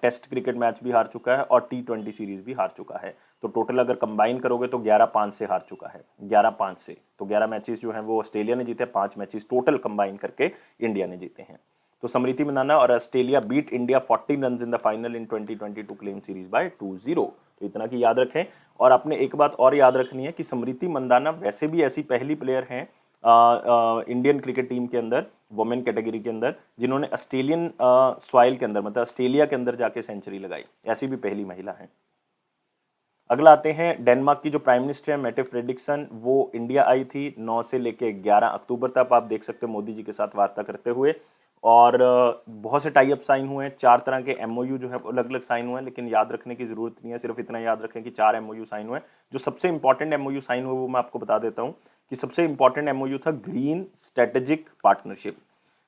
टेस्ट क्रिकेट मैच भी हार चुका है, और T20 सीरीज भी हार चुका है। तो टोटल अगर कंबाइन करोगे तो 11-5 से हार चुका है, 11-5 से। तो 11 मैचेस जो हैं वो ऑस्ट्रेलिया ने जीते, 5 मैचेस टोटल कंबाइन करके इंडिया ने जीते हैं। तो स्मृति मंदाना और Australia beat India 40 run in the final in 2020 to claim series by 2-0। तो इतना की याद रखें। और आपने एक बात और याद रखनी है कि स्मृति मंदाना वैसे भी ऐसी पहली प्लेयर हैं इंडियन क्रिकेट टीम के अंदर, वुमेन कैटेगरी के अंदर, जिन्होंने ऑस्ट्रेलियन सॉइल के अंदर, मतलब ऑस्ट्रेलिया के अंदर जाके सेंचुरी लगाई, ऐसी भी पहली महिला है। अगला आते हैं, डेनमार्क की जो प्राइम मिनिस्टर है मेटे फ्रेडरिक्सन, वो इंडिया आई थी 9 से लेके 11 अक्टूबर तक। आप देख सकते हो मोदी जी के साथ वार्ता करते हुए, और बहुत से टाई अप साइन हुए हैं, 4 तरह के एमओयू जो है अलग अलग साइन हुए हैं। लेकिन याद रखने की जरूरत नहीं है, सिर्फ इतना याद रखें कि 4 एमओयू साइन हुए हैं। जो सबसे इंपॉर्टेंट एमओयू साइन हुए वो मैं आपको बता देता हूँ कि सबसे इंपॉर्टेंट एमओयू था green strategic partnership.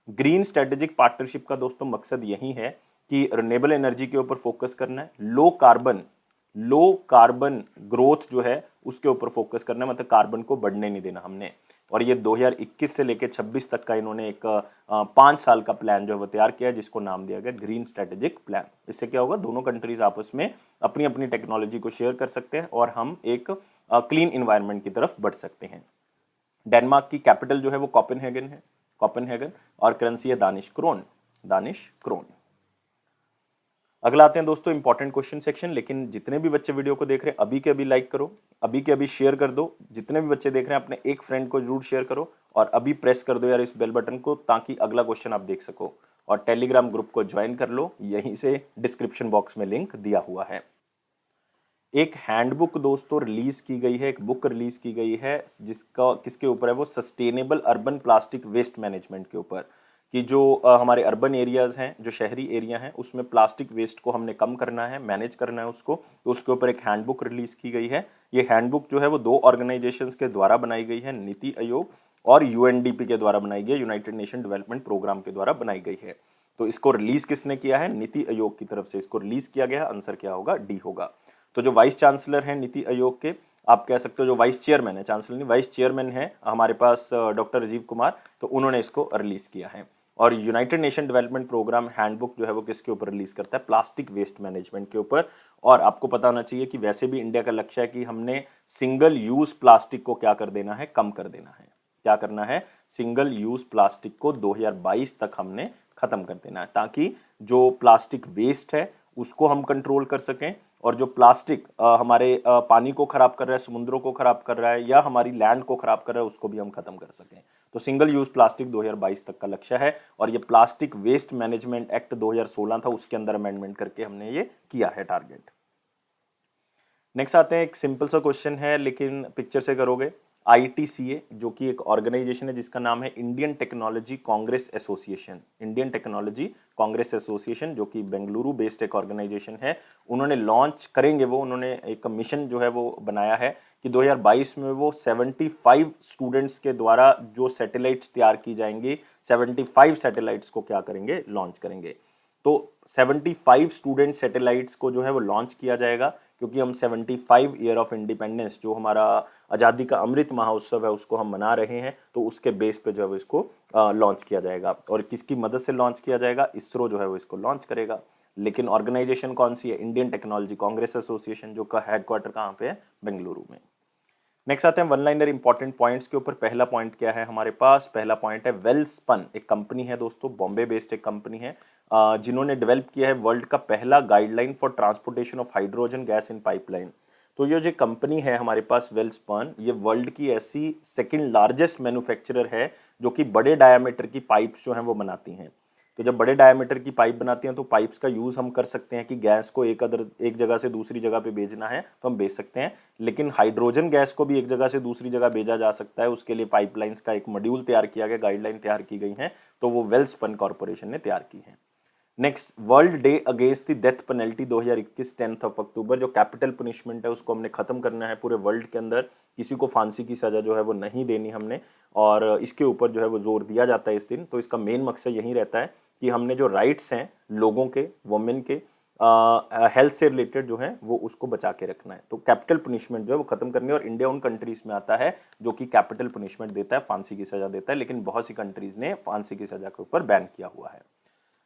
Green strategic partnership का दोस्तों मकसद यही है कि रिन्यूएबल एनर्जी के ऊपर फोकस करना है, लो कार्बन ग्रोथ जो है उसके ऊपर फोकस करना है, मतलब कार्बन को बढ़ने नहीं देना हमने। और ये 2021 से लेकर 26 तक का इन्होंने एक 5 साल का प्लान जो है वो तैयार किया है, जिसको नाम दिया गया ग्रीन स्ट्रेटेजिक प्लान। इससे क्या होगा, दोनों कंट्रीज आपस में अपनी अपनी टेक्नोलॉजी को शेयर कर सकते हैं, और हम एक क्लीन इन्वायरमेंट की तरफ बढ़ सकते हैं। डेनमार्क की कैपिटल जो है वो कोपेनहेगन है, कोपेनहेगन, और करेंसी है दानिश क्रोन, दानिश क्रोन। अगला आते हैं दोस्तों इंपॉर्टेंट क्वेश्चन सेक्शन। लेकिन जितने भी बच्चे वीडियो को देख रहे हैं अभी के अभी लाइक करो, अभी के अभी शेयर कर दो। जितने भी बच्चे देख रहे हैं अपने एक फ्रेंड को जरूर शेयर करो, और अभी प्रेस कर दो यार इस बेल बटन को, ताकि अगला क्वेश्चन आप देख सको। और टेलीग्राम ग्रुप को ज्वाइन कर लो, यहीं से डिस्क्रिप्शन बॉक्स में लिंक दिया हुआ है। एक हैंडबुक दोस्तों रिलीज की गई है, एक बुक रिलीज की गई है, जिसका किसके ऊपर है, वो sustainable urban plastic waste management के ऊपर, कि जो हमारे अर्बन एरियाज हैं, जो शहरी एरिया हैं, उसमें प्लास्टिक वेस्ट को हमने कम करना है, मैनेज करना है उसको। तो उसके ऊपर एक हैंडबुक रिलीज की गई है। ये हैंडबुक जो है वो 2 ऑर्गेनाइजेशंस के द्वारा बनाई गई है, नीति आयोग और यूएनडीपी के द्वारा बनाई गई, यूनाइटेड नेशन डेवलपमेंट प्रोग्राम के द्वारा बनाई गई है। तो इसको रिलीज किसने किया है? नीति आयोग की तरफ से इसको रिलीज किया गया है। आंसर क्या होगा? डी होगा। तो जो वाइस चांसलर हैं नीति आयोग के, आप कह सकते हो जो वाइस चेयरमैन है, चांसलर नहीं वाइस चेयरमैन है हमारे पास डॉक्टर राजीव कुमार, तो उन्होंने इसको रिलीज किया है। और united nation development programme handbook जो है वो किसके ऊपर रिलीज करता है? प्लास्टिक वेस्ट मैनेजमेंट के ऊपर। और आपको पता होना चाहिए कि वैसे भी इंडिया का लक्ष्य है कि हमने सिंगल यूज प्लास्टिक को क्या कर देना है? कम कर देना है। क्या करना है? सिंगल यूज प्लास्टिक को 2022 तक हमने खत्म कर देना है, ताकि जो प्लास्टिक वेस्ट है उसको हम कंट्रोल कर सकें, और जो प्लास्टिक हमारे पानी को खराब कर रहा है, समुद्रों को खराब कर रहा है, या हमारी लैंड को खराब कर रहा है, उसको भी हम खत्म कर सकें। तो सिंगल यूज प्लास्टिक 2022 तक का लक्ष्य है, और ये प्लास्टिक वेस्ट मैनेजमेंट एक्ट 2016 था, उसके अंदर अमेंडमेंट करके हमने ये किया है टारगेट। नेक्स्ट आते हैं, एक सिंपल सा क्वेश्चन है लेकिन पिक्चर से करोगे। ITCA जो कि एक ऑर्गेनाइजेशन है जिसका नाम है Indian technology Congress association, Indian technology Congress association जो कि बेंगलुरु बेस्ड एक ऑर्गेनाइजेशन है। उन्होंने लॉन्च करेंगे, वो उन्होंने एक मिशन जो है वो बनाया है कि 2022 में वो 75 स्टूडेंट्स के द्वारा जो सैटेलाइट्स तैयार की जाएंगी, 75 सैटेलाइट्स को क्या करेंगे? लॉन्च करेंगे। तो 75 स्टूडेंट सैटेलाइट्स को जो है वो लॉन्च किया जाएगा, क्योंकि हम 75 ईयर ऑफ इंडिपेंडेंस जो हमारा आज़ादी का अमृत महोत्सव है उसको हम मना रहे हैं, तो उसके बेस पे जो है इसको लॉन्च किया जाएगा। और किसकी मदद से लॉन्च किया जाएगा? इसरो जो है वो इसको लॉन्च करेगा। लेकिन ऑर्गेनाइजेशन कौन सी है? इंडियन टेक्नोलॉजी कांग्रेस एसोसिएशन, जो का हेडक्वार्टर कहाँ पे है? बेंगलुरु में। नेक्स्ट आते हैं वन लाइनर इंपॉर्टेंट पॉइंट्स के ऊपर। पहला पॉइंट क्या है हमारे पास? पहला पॉइंट है वेलस्पन, एक कंपनी है दोस्तों, बॉम्बे बेस्ड एक कंपनी है, जिन्होंने डेवलप किया है वर्ल्ड का पहला guideline for transportation of hydrogen gas in pipeline. तो ये जो कंपनी है हमारे पास वेलस्पन, ये वर्ल्ड की ऐसी सेकंड लार्जेस्ट मैन्युफैक्चरर है जो कि बड़े डायामीटर की पाइप्स जो हैं वो बनाती हैं। तो जब बड़े डायमीटर की पाइप बनाती हैं तो पाइप्स का यूज़ हम कर सकते हैं कि गैस को एक जगह से दूसरी जगह पे भेजना है तो हम भेज सकते हैं, लेकिन हाइड्रोजन गैस को भी एक जगह से दूसरी जगह भेजा जा सकता है। उसके लिए पाइपलाइंस का एक मॉड्यूल तैयार किया गया, गाइडलाइन तैयार की गई है, तो वो वेलस्पन कॉर्पोरेशन ने तैयार की है। Next, world day against the death penalty 2021 10 अक्टूबर। जो कैपिटल पनिशमेंट है उसको हमने खत्म करना है पूरे वर्ल्ड के अंदर, किसी को फांसी की सज़ा जो है वो नहीं देनी हमने, और इसके ऊपर जो है वो जोर दिया जाता है इस दिन। तो इसका मेन मकसद यही रहता है कि हमने जो राइट्स हैं लोगों के, वुमेन के, हेल्थ से रिलेटेड जो है वो उसको बचा के रखना है। तो कैपिटल पनिशमेंट जो है वो खत्म करनी है, और इंडिया उन कंट्रीज में आता है जो कि कैपिटल पनिशमेंट देता है, फांसी की सजा देता है, लेकिन बहुत सी कंट्रीज ने फांसी की सजा के ऊपर बैन किया हुआ है।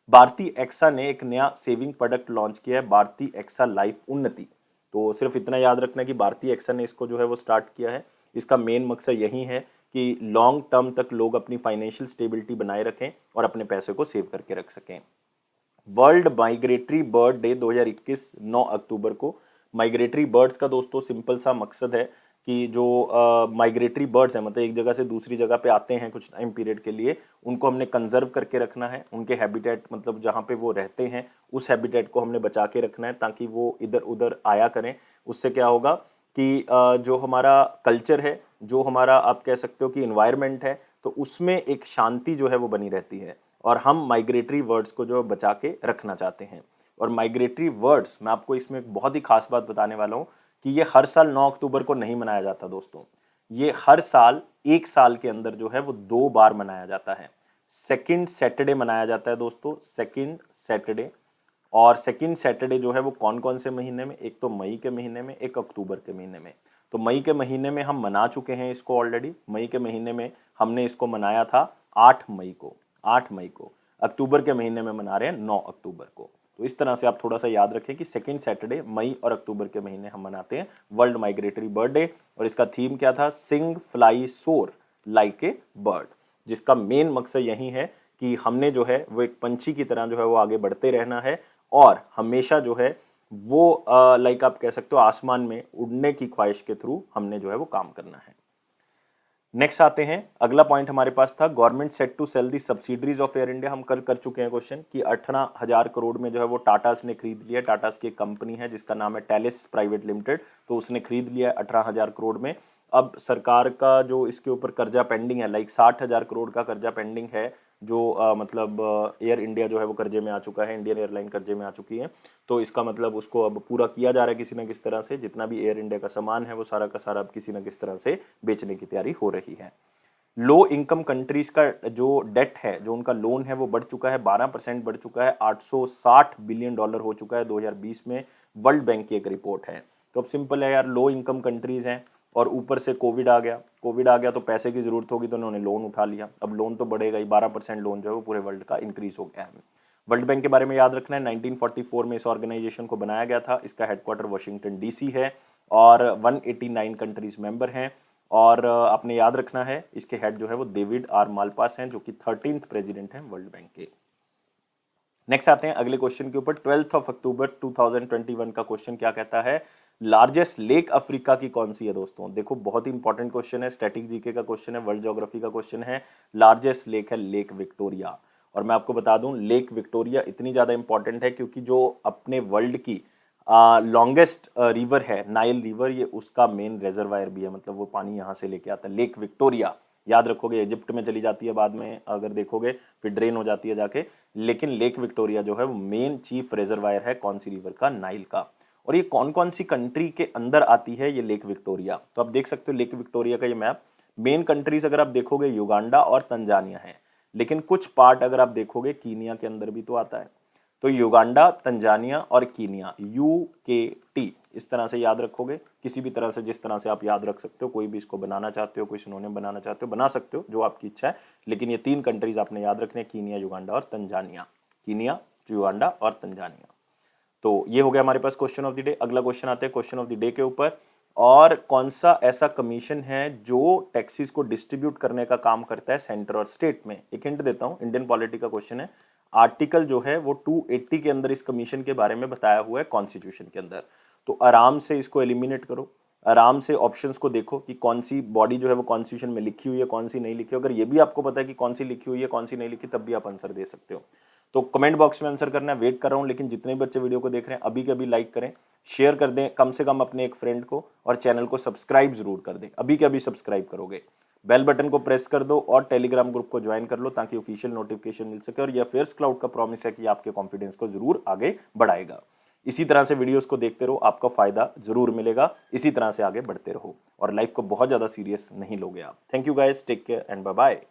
भारतीय एक्सा ने एक नया सेविंग प्रोडक्ट लॉन्च किया है, भारतीय एक्सा लाइफ उन्नति। तो सिर्फ इतना याद रखना कि भारतीय एक्सा ने इसको जो है वो स्टार्ट किया है। इसका मेन मकसद यही है कि लॉन्ग टर्म तक लोग अपनी फाइनेंशियल स्टेबिलिटी बनाए रखें और अपने पैसे को सेव करके रख सकें। वर्ल्ड माइग्रेटरी बर्ड डे 2021 9 अक्टूबर को। माइग्रेटरी बर्ड्स का दोस्तों सिंपल सा मकसद है कि जो माइग्रेटरी बर्ड्स हैं, मतलब एक जगह से दूसरी जगह पे आते हैं कुछ टाइम पीरियड के लिए, उनको हमने कंजर्व करके रखना है। उनके हैबिटेट, मतलब जहाँ पे वो रहते हैं उस हैबिटेट को हमने बचा के रखना है ताकि वो इधर उधर आया करें। उससे क्या होगा कि जो हमारा कल्चर है, जो हमारा आप कह सकते हो कि इन्वायरमेंट है, तो उसमें एक शांति जो है वो बनी रहती है, और हम माइग्रेटरी वर्ड्स को जो बचा के रखना चाहते हैं। और माइग्रेटरी वर्ड्स, मैं आपको इसमें एक बहुत ही खास बात बताने वाला हूँ कि ये हर साल 9 अक्टूबर को नहीं मनाया जाता दोस्तों। ये हर साल, एक साल के अंदर जो है वो 2 बार मनाया जाता है। सेकंड सैटरडे मनाया जाता है दोस्तों, सेकंड सैटरडे। और सेकंड सैटरडे जो है वो कौन कौन से महीने में? एक तो मई के महीने में, एक अक्टूबर के महीने में। तो मई के महीने में हम मना चुके हैं इसको ऑलरेडी। मई के महीने में हमने इसको मनाया था 8 मई को, 8 मई को। अक्टूबर के महीने में मना रहे हैं 9 अक्टूबर को। तो इस तरह से आप थोड़ा सा याद रखें कि सेकंड सैटरडे मई और अक्टूबर के महीने हम मनाते हैं वर्ल्ड माइग्रेटरी बर्ड डे। और इसका थीम क्या था? सिंग फ्लाई सोर लाइक ए बर्ड, जिसका मेन मकसद यही है कि हमने जो है वो एक पंछी की तरह जो है वो आगे बढ़ते रहना है, और हमेशा जो है वो लाइक आप कह सकते हो आसमान में उड़ने की ख्वाहिश के थ्रू हमने जो है वो काम करना है। नेक्स्ट आते हैं, अगला पॉइंट हमारे पास था government set to sell the subsidiaries of Air India. हम कल कर चुके हैं क्वेश्चन कि 18,000 करोड़ में जो है वो टाटास ने खरीद लिया। टाटास की एक कंपनी है जिसका नाम है टेलिस प्राइवेट लिमिटेड, तो उसने खरीद लिया 18,000 करोड़ में। अब सरकार का जो इसके ऊपर कर्जा पेंडिंग है, लाइक 60,000 करोड़ का कर्जा पेंडिंग है, जो मतलब एयर इंडिया जो है वो कर्जे में आ चुका है, इंडियन एयरलाइन कर्जे में आ चुकी है। तो इसका मतलब उसको अब पूरा किया जा रहा है किसी न किस तरह से। जितना भी एयर इंडिया का सामान है वो सारा का सारा अब किसी न किस तरह से बेचने की तैयारी हो रही है। लो इनकम कंट्रीज का जो डेट है, जो उनका लोन है, वो बढ़ चुका है, 12% बढ़ चुका है, $860 बिलियन हो चुका है 2020 में, वर्ल्ड बैंक की एक रिपोर्ट है। तो अब सिंपल है यार, लो इनकम कंट्रीज हैं और ऊपर से कोविड आ गया तो पैसे की जरूरत होगी, तो उन्होंने लोन उठा लिया। अब लोन तो बढ़ेगा ही, 12% लोन जो है वो पूरे वर्ल्ड का इंक्रीज हो गया है। वर्ल्ड बैंक के बारे में याद रखना है, 1944 में इस ऑर्गेनाइजेशन को बनाया गया था। इसका हेडक्वार्टर वाशिंगटन डीसी है और 189 कंट्रीज मेंबर हैं। और आपने याद रखना है, इसके हेड जो है वो डेविड आर मालपास हैं, जो कि 13th प्रेसिडेंट हैं वर्ल्ड बैंक के। नेक्स्ट आते हैं अगले क्वेश्चन के ऊपर। 12 अक्टूबर 2021 का क्वेश्चन क्या कहता है, लार्जेस्ट लेक अफ्रीका की कौन सी है दोस्तों। देखो बहुत ही इंपॉर्टेंट क्वेश्चन है, स्टैटिक जीके का क्वेश्चन है, वर्ल्ड ज्योग्राफी का क्वेश्चन है। लार्जेस्ट लेक है लेक विक्टोरिया। और मैं आपको बता दूं, लेक विक्टोरिया इतनी ज्यादा इंपॉर्टेंट है क्योंकि जो अपने वर्ल्ड की लॉन्गेस्ट रिवर है नाइल रिवर, ये उसका मेन रिजर्वायर भी है, मतलब वो पानी यहाँ से लेके आता है। लेक विक्टोरिया याद रखोगे, इजिप्ट में चली जाती है बाद में अगर देखोगे, फिर ड्रेन हो जाती है जाके, लेकिन लेक विक्टोरिया जो है वो मेन चीफ रिजर्वायर है कौन सी रिवर का, नाइल का। और ये कौन कौन सी कंट्री के अंदर आती है ये लेक विक्टोरिया, तो आप देख सकते हो लेक विक्टोरिया का ये मैप। मेन कंट्रीज अगर आप देखोगे युगांडा और तंजानिया है, लेकिन कुछ पार्ट अगर आप देखोगे कीनिया के अंदर भी तो आता है। तो युगांडा, तंजानिया और कीनिया, UKT, इस तरह से याद रखोगे, किसी भी तरह से जिस तरह से आप याद रख सकते हो, कोई भी इसको बनाना चाहते हो, कोई सिनोनिम बनाना चाहते हो बना सकते हो, जो आपकी इच्छा है। लेकिन ये 3 कंट्रीज आपने याद रखने, कीनिया, युगांडा और तंजानिया। कीनिया, युगांडा और तंजानिया। तो ये हो गया हमारे पास क्वेश्चन ऑफ द डे। अगला क्वेश्चन आते हैं क्वेश्चन ऑफ द डे के ऊपर। और कौन सा ऐसा कमीशन है जो टैक्सेस को डिस्ट्रीब्यूट करने का काम करता है सेंटर और स्टेट में। एक हिंट देता हूं, इंडियन पॉलिटी का क्वेश्चन है। आर्टिकल जो है वो 280 के अंदर इस कमीशन के बारे में बताया हुआ है कॉन्स्टिट्यूशन के अंदर। तो आराम से इसको एलिमिनेट करो, आराम से ऑप्शंस को देखो कि कौन सी बॉडी जो है वो कॉन्स्टिट्यूशन में लिखी हुई है, कौन सी नहीं लिखी है। अगर ये भी आपको पता है कि कौन सी लिखी हुई है, कौन सी नहीं लिखी, तब भी आप आंसर दे सकते हो। तो कमेंट बॉक्स में आंसर करना है, वेट कर रहा हूं। लेकिन जितने भी बच्चे वीडियो को देख रहे हैं अभी के अभी लाइक करें, शेयर कर दें कम से कम अपने एक फ्रेंड को, और चैनल को सब्सक्राइब जरूर कर दें। अभी के अभी सब्सक्राइब करोगे, बेल बटन को प्रेस कर दो और टेलीग्राम ग्रुप को ज्वाइन कर लो ताकि ऑफिशियल नोटिफिकेशन मिल सके। और यह फेयर्स क्लाउड का प्रॉमिस है कि आपके कॉन्फिडेंस को जरूर आगे बढ़ाएगा। इसी तरह से वीडियोस को देखते रहो, आपका फायदा जरूर मिलेगा। इसी तरह से आगे बढ़ते रहो और लाइफ को बहुत ज्यादा सीरियस नहीं लोगे आप। Thank you guys, take care and bye bye.